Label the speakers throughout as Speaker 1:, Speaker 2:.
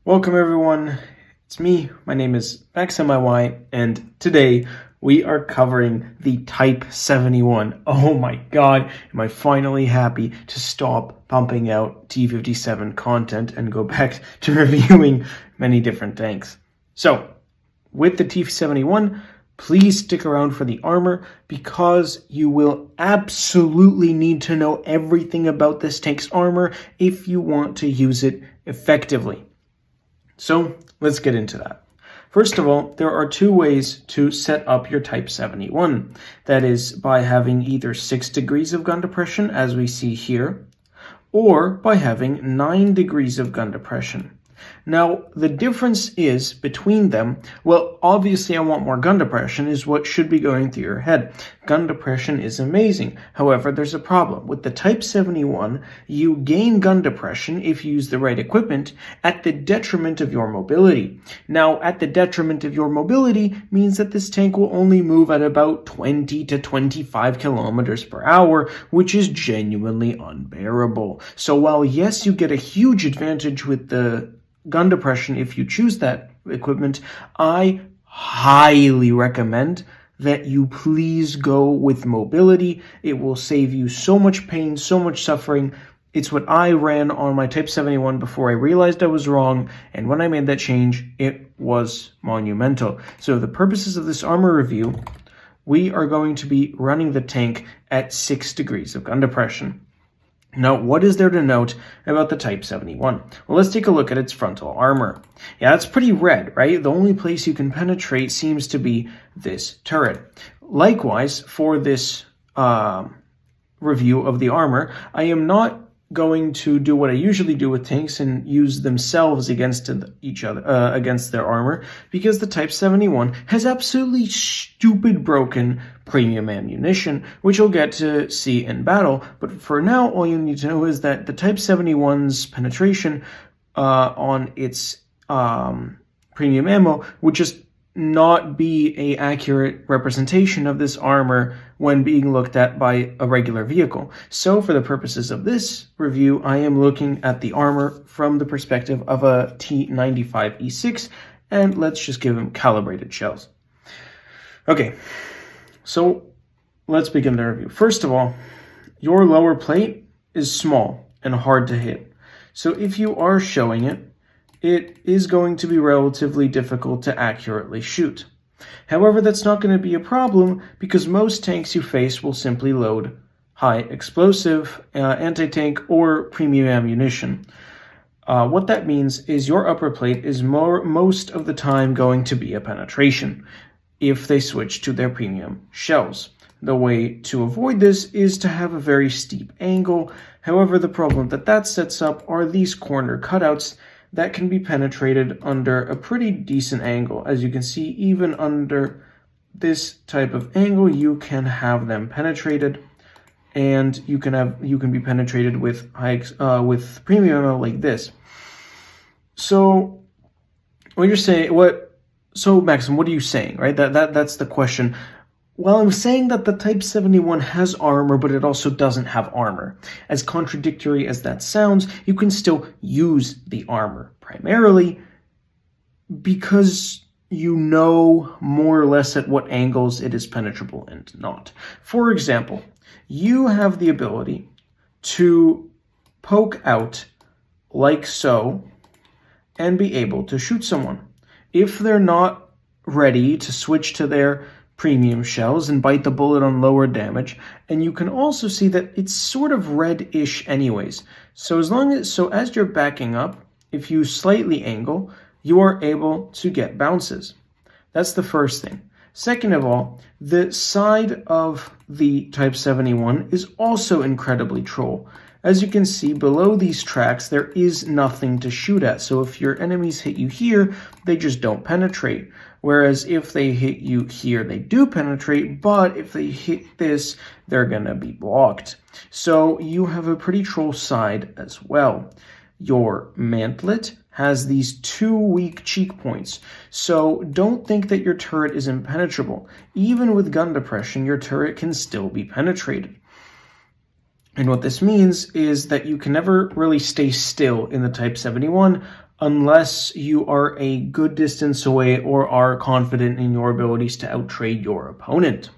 Speaker 1: Welcome everyone, it's me, my name is MaxMIY, and today we are covering the Type 71. Oh my god, am I finally happy to stop pumping out T57 content and go back to reviewing many different tanks. So, with the T71, please stick around for the armor because you will absolutely need to know everything about this tank's armor if you want to use it effectively. So let's get into that. First of all, there are two ways to set up your Type 71. That is by having either 6 degrees of gun depression, as we see here, or by having 9 degrees of gun depression. Now, the difference is between them, well, obviously I want more gun depression is what should be going through your head. Gun depression is amazing. However, there's a problem. With the Type 71, you gain gun depression if you use the right equipment at the detriment of your mobility. Now, at the detriment of your mobility means that this tank will only move at about 20 to 25 kilometers per hour, which is genuinely unbearable. So while yes, you get a huge advantage with the gun depression if you choose that equipment, I highly recommend that you please go with mobility. It will save you so much pain, so much suffering. It's what I ran on my Type 71 before I realized I was wrong, and when I made that change, it was monumental. So for the purposes of this armor review, we are going to be running the tank at 6 degrees of gun depression. Now, what is there to note about the Type 71? Well, let's take a look at its frontal armor. Yeah, it's pretty red, right? The only place you can penetrate seems to be this turret. Likewise, for this review of the armor, I am not going to do what I usually do with tanks and use themselves against each other, against their armor, because the Type 71 has absolutely stupid broken premium ammunition, which you'll get to see in battle. But for now, all you need to know is that the Type 71's penetration on its premium ammo would just not be an accurate representation of this armor when being looked at by a regular vehicle. So for the purposes of this review, I am looking at the armor from the perspective of a T95E6, and let's just give him calibrated shells. Okay, so let's begin the review. First of all, your lower plate is small and hard to hit. So if you are showing it, it is going to be relatively difficult to accurately shoot. However, that's not going to be a problem because most tanks you face will simply load high explosive, anti-tank, or premium ammunition. What that means is your upper plate is most of the time going to be a penetration if they switch to their premium shells. The way to avoid this is to have a very steep angle. However, the problem that sets up are these corner cutouts that can be penetrated under a pretty decent angle. As you can see, even under this type of angle, you can have them penetrated, and you can be penetrated with with premium ammo like this. So what you're saying, so Maxim, what are you saying, right? That's the question. Well, I'm saying that the Type 71 has armor, but it also doesn't have armor. As contradictory as that sounds, you can still use the armor, primarily because you know more or less at what angles it is penetrable and not. For example, you have the ability to poke out like so and be able to shoot someone. If they're not ready to switch to their premium shells and bite the bullet on lower damage, and you can also see that it's sort of red-ish anyways. So as you're backing up, if you slightly angle, you are able to get bounces. That's the first thing. Second of all, the side of the Type 71 is also incredibly troll. As you can see below these tracks, there is nothing to shoot at. So if your enemies hit you here, they just don't penetrate. Whereas if they hit you here, they do penetrate, but if they hit this, they're gonna be blocked. So you have a pretty troll side as well. Your mantlet has these 2 weak cheek points, so don't think that your turret is impenetrable. Even with gun depression, your turret can still be penetrated. And what this means is that you can never really stay still in the Type 71 unless you are a good distance away or are confident in your abilities to outtrade your opponent.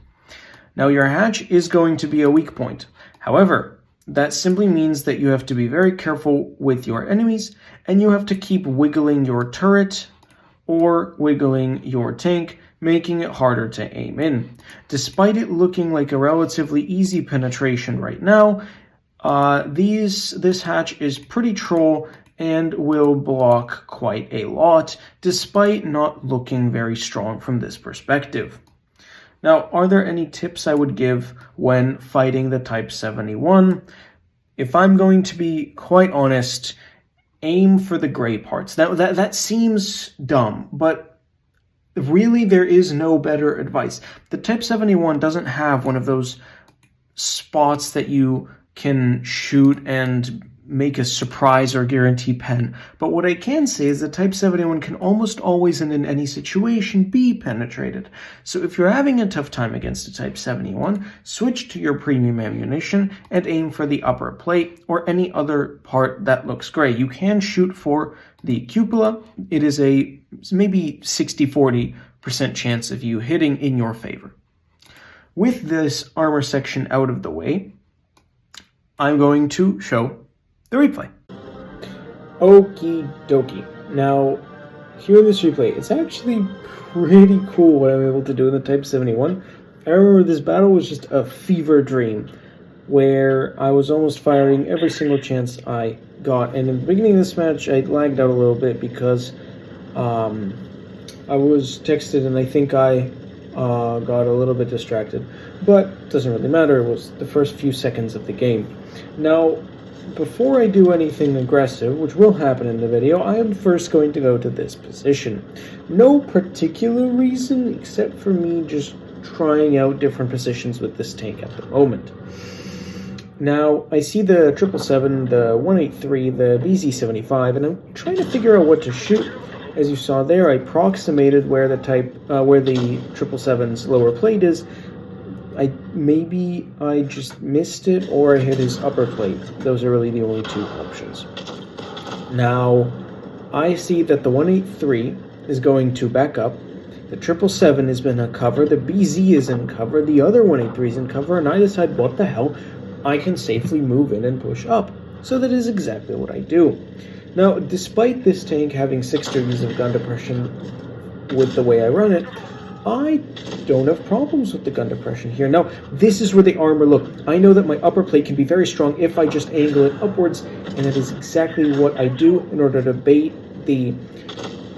Speaker 1: Now, your hatch is going to be a weak point. However, that simply means that you have to be very careful with your enemies, and you have to keep wiggling your turret or wiggling your tank, making it harder to aim in. Despite it looking like a relatively easy penetration right now, this hatch is pretty troll and will block quite a lot, despite not looking very strong from this perspective. Now, are there any tips I would give when fighting the Type 71? If I'm going to be quite honest, aim for the gray parts. That seems dumb, but really there is no better advice. The Type 71 doesn't have one of those spots that you can shoot and make a surprise or guarantee pen. But what I can say is that Type 71 can almost always and in any situation be penetrated. So if you're having a tough time against a Type 71, switch to your premium ammunition and aim for the upper plate or any other part that looks gray. You can shoot for the cupola. It is a maybe 60-40% chance of you hitting in your favor. With this armor section out of the way, I'm going to show the replay. Okie dokie. Now, here in this replay, it's actually pretty cool what I'm able to do in the Type 71. I remember this battle was just a fever dream, where I was almost firing every single chance I got. And in the beginning of this match, I lagged out a little bit because I was texted and I think I got a little bit distracted. But it doesn't really matter, it was the first few seconds of the game. Now, before I do anything aggressive, which will happen in the video, I am first going to go to this position. No particular reason, except for me just trying out different positions with this tank at the moment. Now, I see the 777, the 183, the BZ-75, and I'm trying to figure out what to shoot. As you saw there, I approximated where the 777's lower plate is. Maybe I just missed it, or I hit his upper plate. Those are really the only two options. Now, I see that the 183 is going to back up. The 777 is in cover. The BZ is in cover. The other 183 is in cover. And I decide, what the hell? I can safely move in and push up. So that is exactly what I do. Now, despite this tank having 6 degrees of gun depression with the way I run it, I don't have problems with the gun depression here. Now, this is where the armor, look, I know that my upper plate can be very strong if I just angle it upwards, and that is exactly what I do in order to bait the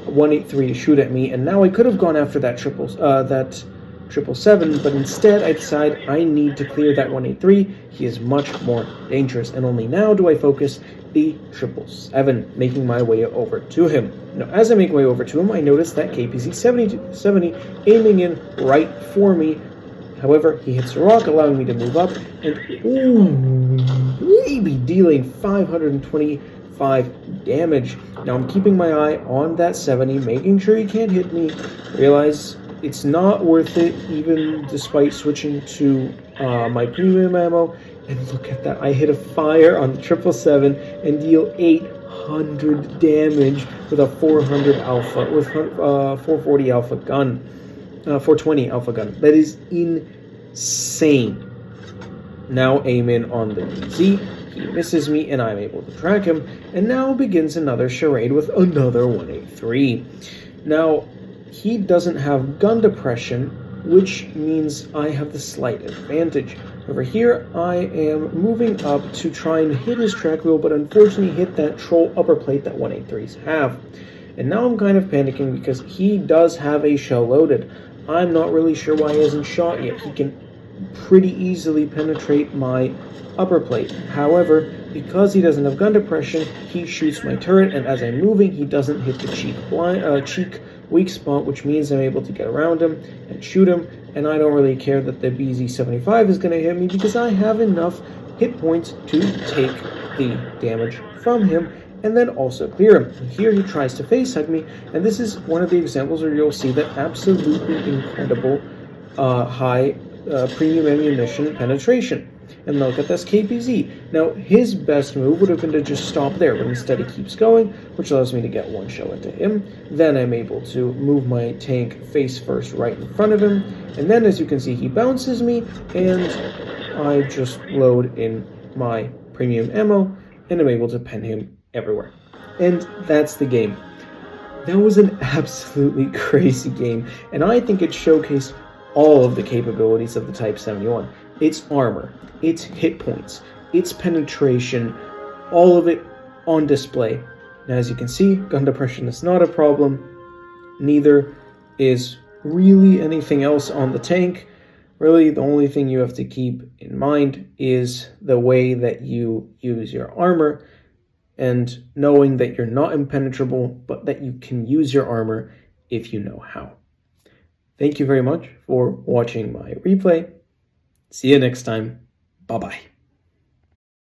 Speaker 1: 183 to shoot at me. And now I could have gone after that 777, but instead I decide I need to clear that 183. He is much more dangerous, and only now do I focus the 777, making my way over to him. Now, as I make my way over to him, I notice that KPZ-70 aiming in right for me. However, he hits a rock, allowing me to move up, and maybe dealing 525 damage. Now, I'm keeping my eye on that 70, making sure he can't hit me. Realize it's not worth it, even despite switching to my premium ammo. And look at that, I hit a fire on the 777 and deal 800 damage with a 440 alpha gun, 420 alpha gun. That is insane. Now aim in on the DZ, he misses me and I'm able to track him, and now begins another charade with another 183. Now, he doesn't have gun depression, which means I have the slight advantage. Over here, I am moving up to try and hit his track wheel, but unfortunately hit that troll upper plate that 183s have. And now I'm kind of panicking because he does have a shell loaded. I'm not really sure why he hasn't shot yet. He can pretty easily penetrate my upper plate. However, because he doesn't have gun depression, he shoots my turret, and as I'm moving, he doesn't hit the cheek weak spot, which means I'm able to get around him and shoot him, and I don't really care that the BZ-75 is going to hit me because I have enough hit points to take the damage from him and then also clear him. And here he tries to face hug me, and this is one of the examples where you'll see that absolutely incredible high premium ammunition penetration. And look at this KPZ. Now, his best move would have been to just stop there, but instead he keeps going, which allows me to get one shell into him. Then I'm able to move my tank face first right in front of him, and then as you can see, he bounces me, and I just load in my premium ammo, and I'm able to pen him everywhere. And that's the game. That was an absolutely crazy game, and I think it showcased all of the capabilities of the Type 71. Its armor, its hit points, its penetration, all of it on display. Now, as you can see, gun depression is not a problem. Neither is really anything else on the tank. Really, the only thing you have to keep in mind is the way that you use your armor, and knowing that you're not impenetrable, but that you can use your armor if you know how. Thank you very much for watching my replay. See you next time. Bye-bye.